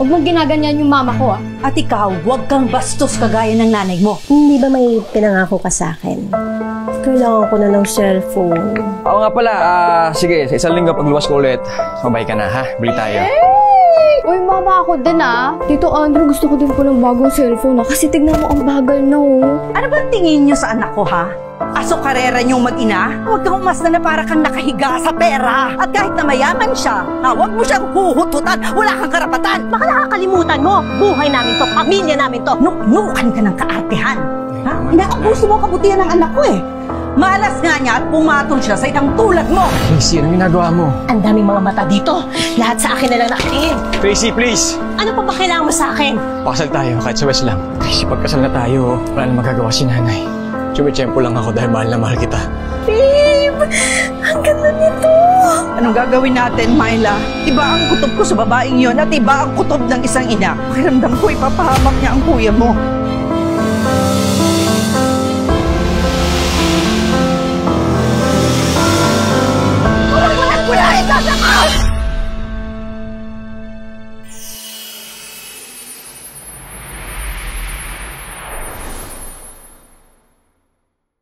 Huwag mong ginaganyan yung mama ko, ah. At ikaw, huwag kang bastos kagaya ng nanay mo. Hindi ba may pinangako ka sa akin? Kailangan ko na ng cellphone. Oo nga pala, sige, sa isang linggo pagluwas ko ulit, sumabay ka na ha, bili tayo. Uy, mama, ako din, ah. Tito Andrew, gusto ko din po ng bagong cellphone, ah. Kasi tignan mo, ang bagal na, oh. Ano bang tingin niyo sa anak ko, ha? Aso karera niyong mag-ina? Huwag kang umasta na para kang nakahiga sa pera. At kahit na mayaman siya, huwag mo siyang huhututan. Wala kang karapatan. Baka nakakalimutan mo, buhay namin to, pamilya namin to. Nukan ka ng kaartehan. Ha? Inaabuso mo ang kabutihan ng anak ko, eh. Malas nga niya at pumatol siya sa isang tulad mo. Tracy, anong ginagawa mo? Ang daming mga mata dito. Lahat sa akin na lang nakatingin. Tracy, please! Ano pa ba kailangan mo sa akin? Pakasal tayo, kahit sa West lang. Tracy, pagkasal na tayo, wala na magagawa si nanay. Chumitsyempo lang ako dahil mahal na mahal kita. Babe! Ang ganda nito! Anong gagawin natin, Myla? Iba ang kutob ko sa babaeng yon at iba ang kutob ng isang ina. Pakiramdam ko, ipapahamak niya ang kuya mo.